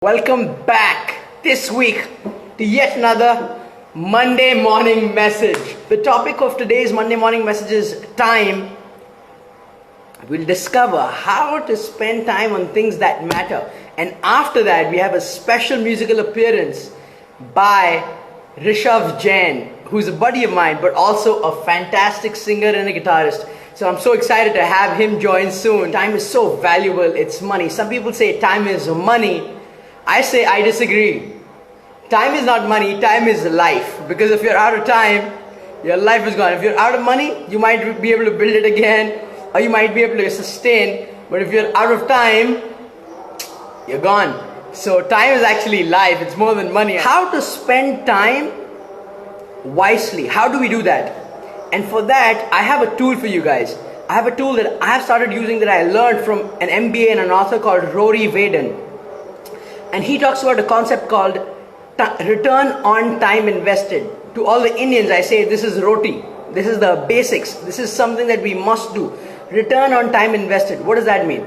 Welcome back this week to yet another Monday morning message. The topic of today's Monday morning message is time. We'll discover how to spend time on things that matter. And after that, we have a special musical appearance by Rishav Jain, who's a buddy of mine, but also a fantastic singer and a guitarist. So I'm so excited to have him join soon. Time is so valuable, it's money. Some people say time is money. I say I disagree. Time is not money, time is life. Because if you're out of time, your life is gone. If you're out of money, you might be able to build it again, or you might be able to sustain. But if you're out of time, you're gone. So time is actually life, it's more than money. How to spend time wisely? How do we do that? And for that, I have a tool for you guys. I have a tool that I have started using that I learned from an MBA and an author called Rory Vaden. And he talks about a concept called return on time invested. To all the Indians, I say this is roti. This is the basics. This is something that we must do. Return on time invested. What does that mean?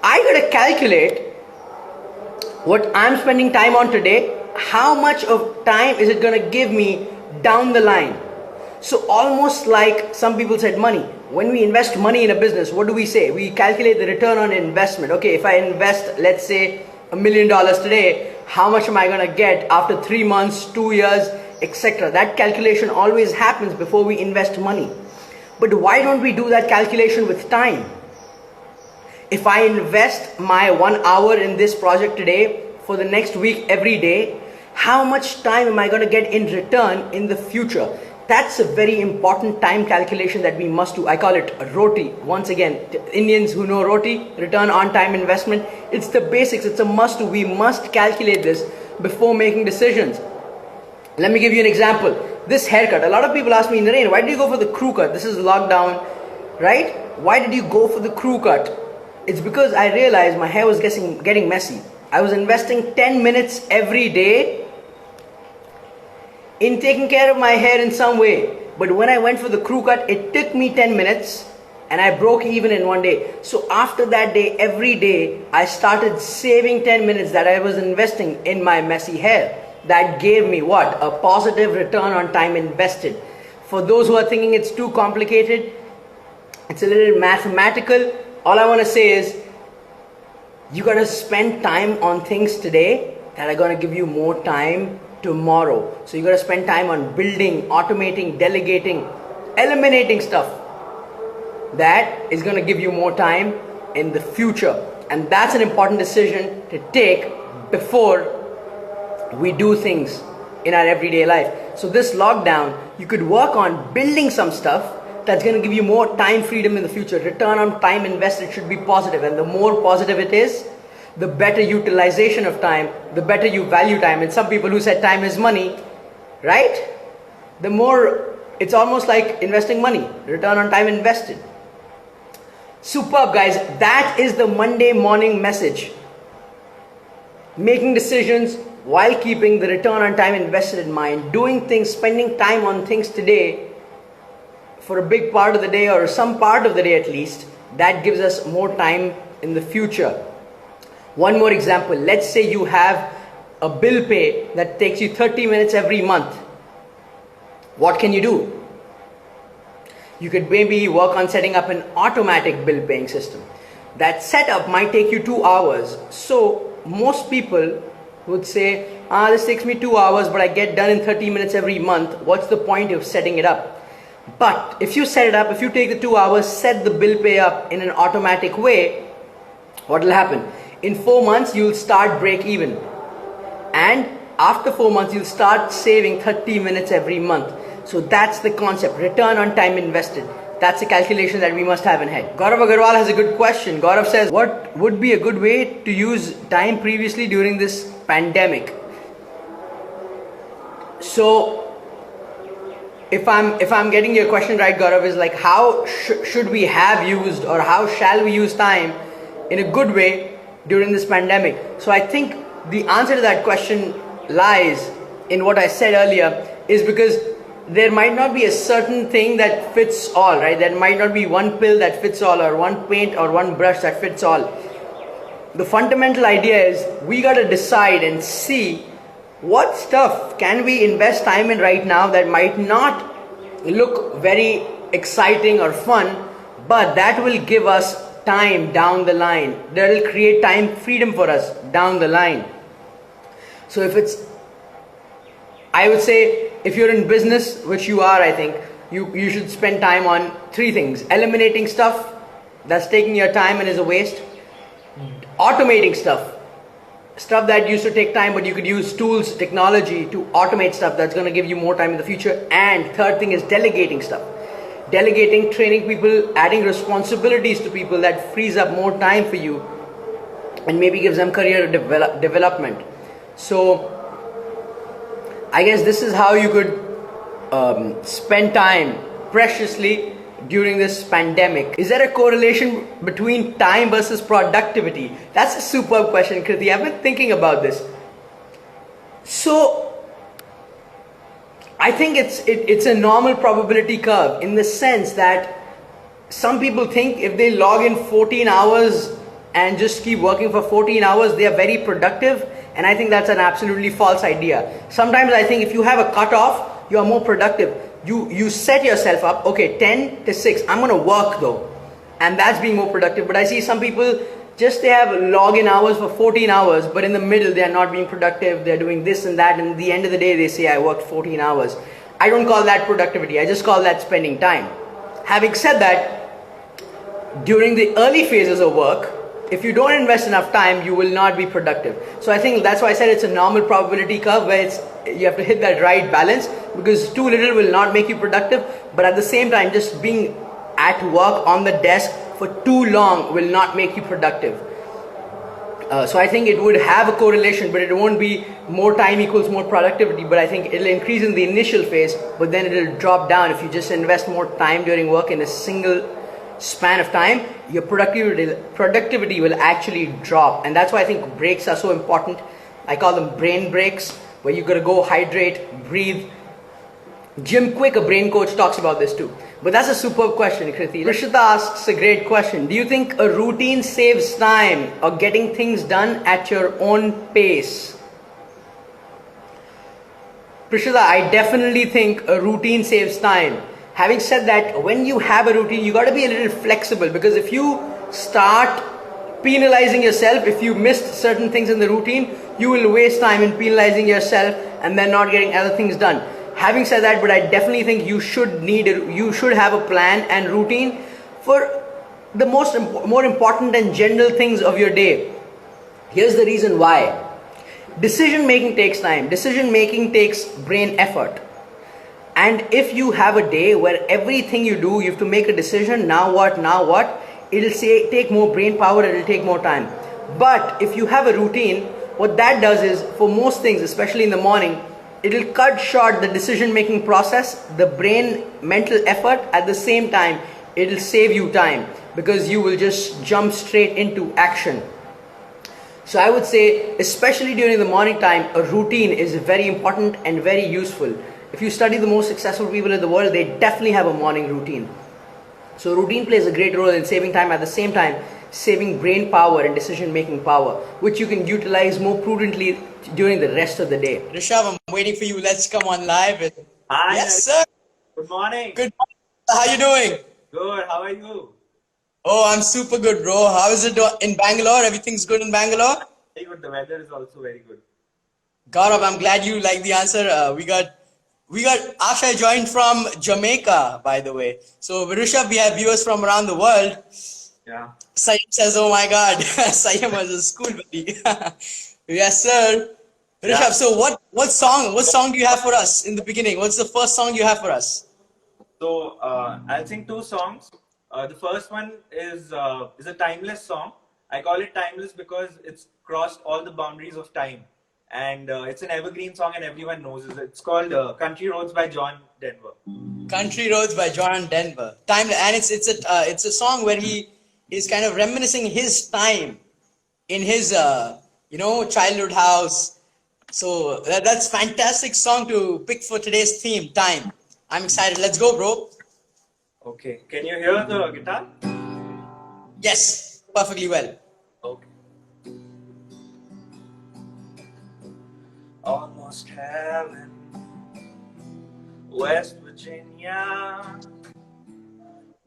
I got to calculate what I'm spending time on today. How much of time is it going to give me down the line? So almost like some people said money. When we invest money in a business, what do we say? We calculate the return on investment. Okay, if I invest, let's say, $1 million today, how much am I going to get after 3 months, 2 years, etc. That calculation always happens before we invest money. But why don't we do that calculation with time? If I invest my 1 hour in this project today, for the next week every day, how much time am I going to get in return in the future? That's a very important time calculation that we must do. I call it roti. Once again, Indians who know roti, return on time investment, it's the basics, it's a must do. We must calculate this before making decisions. Let me give you an example. This haircut, a lot of people ask me, Naren, why did you go for the crew cut? This is lockdown, right? Why did you go for the crew cut? It's because I realized my hair was getting messy. I was investing 10 minutes every day in taking care of my hair in some way. But when I went for the crew cut, it took me 10 minutes and I broke even in 1 day. So after that day, every day, I started saving 10 minutes that I was investing in my messy hair. That gave me what? A positive return on time invested. For those who are thinking it's too complicated, it's a little mathematical. All I want to say is, you got to spend time on things today that are going to give you more time tomorrow. So you got to spend time on building, automating, delegating, eliminating stuff that is going to give you more time in the future. And that's an important decision to take before we do things in our everyday life. So this lockdown, you could work on building some stuff that's going to give you more time freedom in the future. Return on time invested should be positive, and the more positive it is, the better utilization of time, the better you value time. And some people who said time is money, right? The more, it's almost like investing money, return on time invested. Superb, guys. That is the Monday morning message. Making decisions while keeping the return on time invested in mind. Doing things, spending time on things today for a big part of the day, or some part of the day at least, that gives us more time in the future. One more example. Let's say you have a bill pay that takes you 30 minutes every month. What can you do? You could maybe work on setting up an automatic bill paying system. That setup might take you 2 hours. So most people would say, this takes me 2 hours, but I get done in 30 minutes every month. What's the point of setting it up? But if you set it up, if you take the 2 hours, set the bill pay up in an automatic way, what will happen? In 4 months, you'll start break even. And after 4 months, you'll start saving 30 minutes every month. So that's the concept, return on time invested. That's a calculation that we must have in head. Gaurav Agarwal has a good question. Gaurav says, what would be a good way to use time previously during this pandemic? So if I'm getting your question right, Gaurav, is like, how should we have used, or how shall we use time in a good way during this pandemic? So I think the answer to that question lies in what I said earlier, is because there might not be a certain thing that fits all, right? There might not be one pill that fits all, or one paint or one brush that fits all. the fundamental idea is we got to decide and see what stuff can we invest time in right now that might not look very exciting or fun, but that will give us time down the line. That will create time freedom for us down the line. So I would say if you're in business, which you are, I think, you should spend time on three things: eliminating stuff that's taking your time and is a waste, automating stuff that used to take time, but you could use tools, technology to automate stuff that's going to give you more time in the future. And third thing is delegating stuff. Delegating, training people, adding responsibilities to people that frees up more time for you and maybe gives them career development. So I guess this is how you could spend time preciously during this pandemic. Is there a correlation between time versus productivity? That's a superb question, Kriti. I've been thinking about this. So I think it's a normal probability curve, in the sense that some people think if they log in 14 hours and just keep working for 14 hours, they are very productive. And I think that's an absolutely false idea. Sometimes I think if you have a cutoff, you are more productive. You set yourself up, okay, 10 to 6, I'm going to work though. And that's being more productive. But I see some people, they have login hours for 14 hours, but in the middle they are not being productive. They're doing this and that. And at the end of the day, they say, I worked 14 hours. I don't call that productivity. I just call that spending time. Having said that, during the early phases of work, if you don't invest enough time, you will not be productive. So I think that's why I said it's a normal probability curve, where you have to hit that right balance, because too little will not make you productive, but at the same time, just being at work on the desk for too long will not make you productive. So I think it would have a correlation, but it won't be more time equals more productivity. But I think it'll increase in the initial phase, but then it'll drop down if you just invest more time during work in a single span of time. Your productivity will actually drop. And that's why I think breaks are so important. I call them brain breaks, where you gotta go hydrate, breathe. Jim Quick, a brain coach, talks about this too. But that's a superb question, Kriti. Rishita asks a great question. Do you think a routine saves time, or getting things done at your own pace? Prishita, I definitely think a routine saves time. Having said that, when you have a routine, you got to be a little flexible, because if you start penalizing yourself, if you missed certain things in the routine, you will waste time in penalizing yourself and then not getting other things done. Having said that, but I definitely think you should have a plan and routine for the more important and general things of your day. Here's the reason why. Decision making takes time. Decision making takes brain effort. And if you have a day where everything you do, you have to make a decision, now what, it'll take more brain power, it'll take more time. But if you have a routine, what that does is, for most things, especially in the morning, it'll cut short the decision making process, the brain mental effort. At the same time, it'll save you time, because you will just jump straight into action. So I would say, especially during the morning time, a routine is very important and very useful. If you study the most successful people in the world, they definitely have a morning routine. So routine plays a great role in saving time, at the same time saving brain power and decision making power, which you can utilize more prudently during the rest of the day. Rishav, I'm waiting for you. Let's come on live. Hi. Yes, sir. Good morning. Good morning. How you doing? Good. How are you? Oh, I'm super good, bro. How is it in Bangalore? Everything's good in Bangalore? Very good. The weather is also very good. Gaurav, I'm glad you like the answer. We got Asha joined from Jamaica, by the way. So Rishabh, we have viewers from around the world. Yeah. Sayam says, oh my God, Sayam was a school buddy. Yes, sir. Rishabh, Yeah. so what song do you have for us in the beginning? What's the first song you have for us? So I'll sing two songs. The first one is a timeless song. I call it timeless because it's crossed all the boundaries of time, and it's an evergreen song, and everyone knows it. It's called "Country Roads" by John Denver. Country Roads by John Denver. And it's a song where he is kind of reminiscing his time in his childhood house. So that's fantastic song to pick for today's theme, time. I'm excited. Let's go, bro. Okay. Can you hear the guitar? Yes, perfectly well. Okay. almost heaven. West Virginia,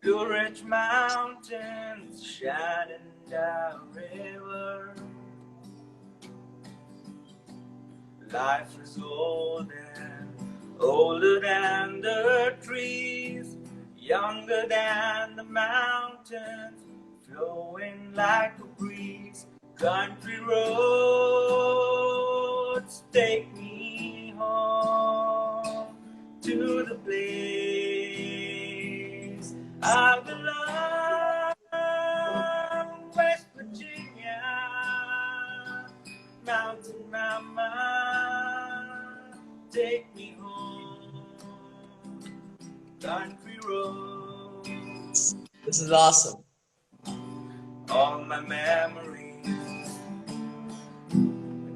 Blue Ridge Mountains, Shenandoah River. Life is older than the trees, younger than the mountains, flowing like a breeze. Country roads take me home to the place I belong. West Virginia, mountain mama, take me home, country roads. This is awesome. All my memories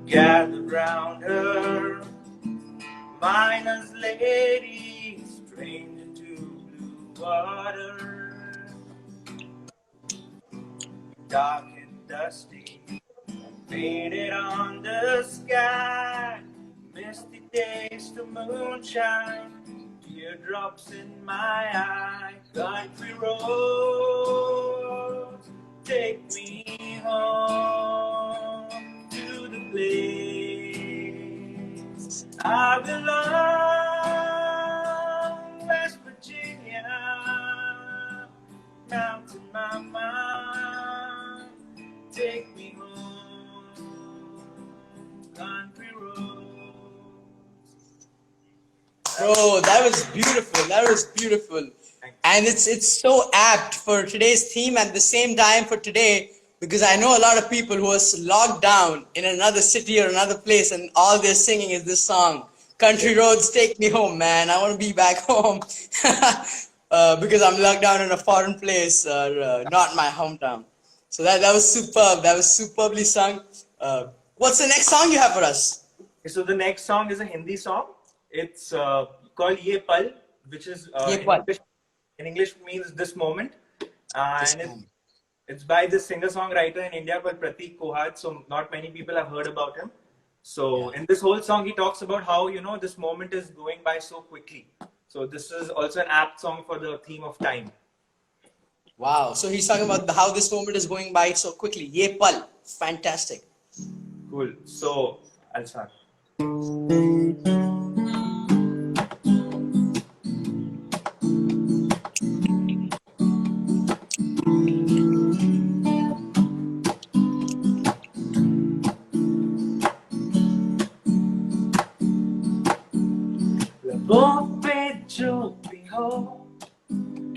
gathered round her, miner's lady, stranger to blue water, dark and dusty, painted on the sky, misty taste of moonshine, teardrops in my eye. Country roads take me home to the place I belong. West Virginia, mountain mama, take me home, country roads. Bro, that was beautiful. That was beautiful. And it's so apt for today's theme at the same time for today, because I know a lot of people who are locked down in another city or another place and all they're singing is this song. Country roads take me home, man. I want to be back home. Because I'm locked down in a foreign place, not my hometown. So that was superb. That was superbly sung. What's the next song you have for us? So the next song is a Hindi song. It's called Ye Pal, which is Ye Pal. in English means this moment. And it's by this singer-songwriter in India called Pratik Kohad. So not many people have heard about him. So in this whole song, he talks about how, this moment is going by so quickly. So this is also an apt song for the theme of time. Wow. So he's talking about how this moment is going by so quickly. Ye pal. Fantastic. Cool. So I'll start. लबों पे जो भी हो,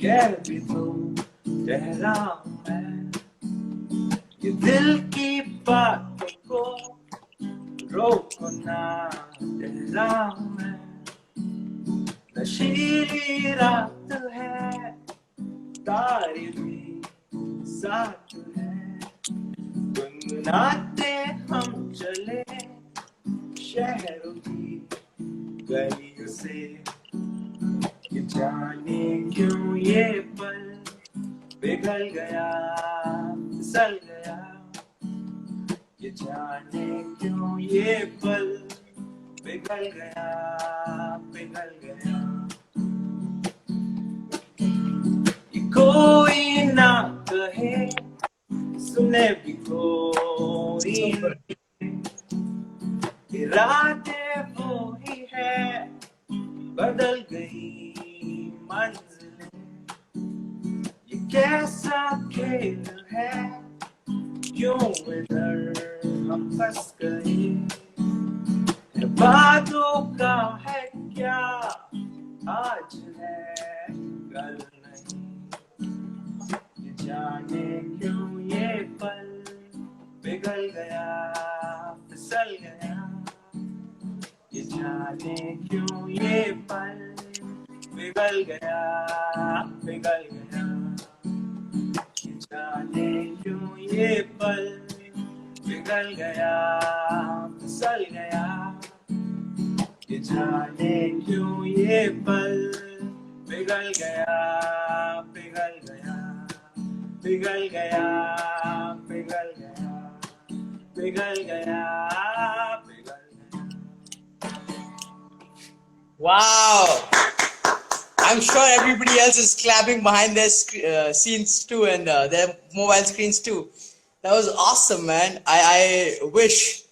कह भी दो ठहराऊं मैं, ये दिल की बातों को रोको ना ठहराऊं मैं। नशीली रात है, तारे भी साथ है, गुनगुनाते हम चले शहरों की गलियों से। ये जाने क्यों ये पल पिघल गया, फिसल गया। ये जाने क्यों ये पल पिघल गया, पिघल गया। ये कोई ना कहे, सुने भी कोई नहीं, इरादे वो ही है, बदल गई मंजिलें। ये कैसा खेल है, क्यों इधर हम फंस गए। बातों का है क्या, आज है कल नहीं। ये जाने क्यों ये पल पिघल गया, फिसल गया। ये जाने क्यों ये पल पिघल गया, पिघल गया। ये जाने क्यों ये पल पिघल गया, फिसल गया। ये जाने क्यों ये पल पिघल गया, पिघल गया, पिघल गया, पिघल गया, पिघल गया, पिघल गया। Wow. I'm sure everybody else is clapping behind their scenes too and their mobile screens too. That was awesome, man. I wish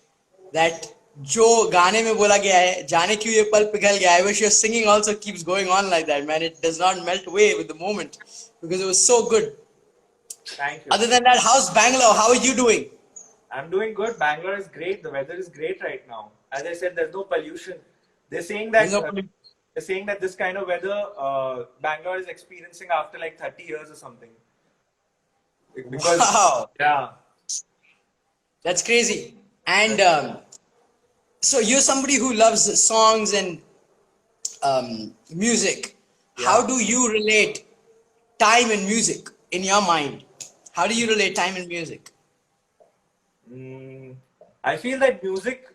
that जो गाने में बोला गया है जाने क्यों ये पल पिघल गया. I wish your singing also keeps going on like that, man. It does not melt away with the moment because it was so good. Thank you. Other than that, how's Bangalore? How are you doing? I'm doing good. Bangalore is great. The weather is great right now. As I said, there's no pollution. They're saying There's that no they're saying that this kind of weather Bangalore is experiencing after like 30 years or something. Because Wow, yeah, that's crazy. And so you're somebody who loves songs and music. How yeah. do you relate time and music in your mind? How do you relate time and music? Mm, I feel that music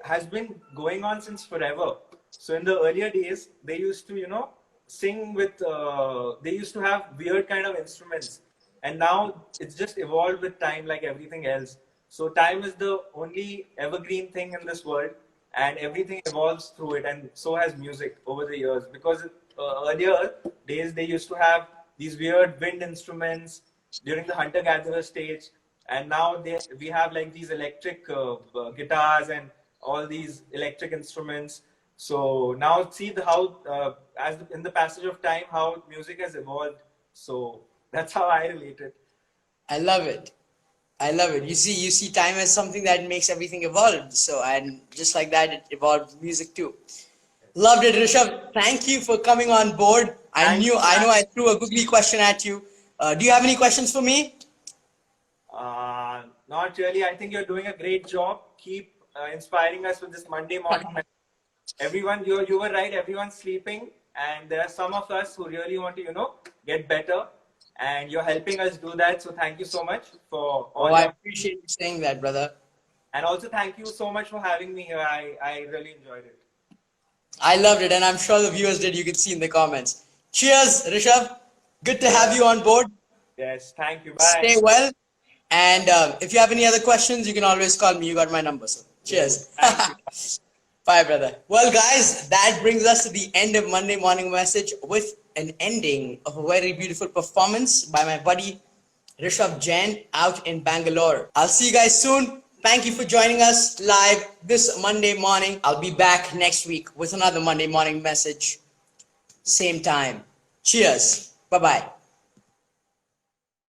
has been going on since forever. So in the earlier days, they used to, sing with. They used to have weird kind of instruments, and now it's just evolved with time, like everything else. So time is the only evergreen thing in this world, and everything evolves through it, and so has music over the years. Because earlier days, they used to have these weird wind instruments during the hunter-gatherer stage, and now we have like these electric guitars and all these electric instruments. So now see how in the passage of time how music has evolved. So that's how I relate it. I love it. I love it. You see time as something that makes everything evolve. So, and just like that, it evolved music too. Loved it, Rishabh. Thank you for coming on board. Thank you. I know I threw a googly question at you. Do you have any questions for me? Not really. I think you're doing a great job. Keep inspiring us with this Monday morning. Everyone, you were right. Everyone's sleeping, and there are some of us who really want to, get better, and you're helping us do that. So thank you so much for Oh, all I your, appreciate you saying that, brother. and also thank you so much for having me here. I really enjoyed it. I loved it, and I'm sure the viewers did. You can see in the comments. Cheers, Rishabh. Good to have Cheers. you on board. Yes, thank you. Bye. Stay well. And if you have any other questions, you can always call me. You got my number. So cheers. Thank you. Bye, brother. Well, guys, that brings us to the end of Monday Morning Message with an ending of a very beautiful performance by my buddy Rishav Jain out in Bangalore. I'll see you guys soon. Thank you for joining us live this Monday morning. I'll be back next week with another Monday Morning Message. Same time. Cheers. Bye bye.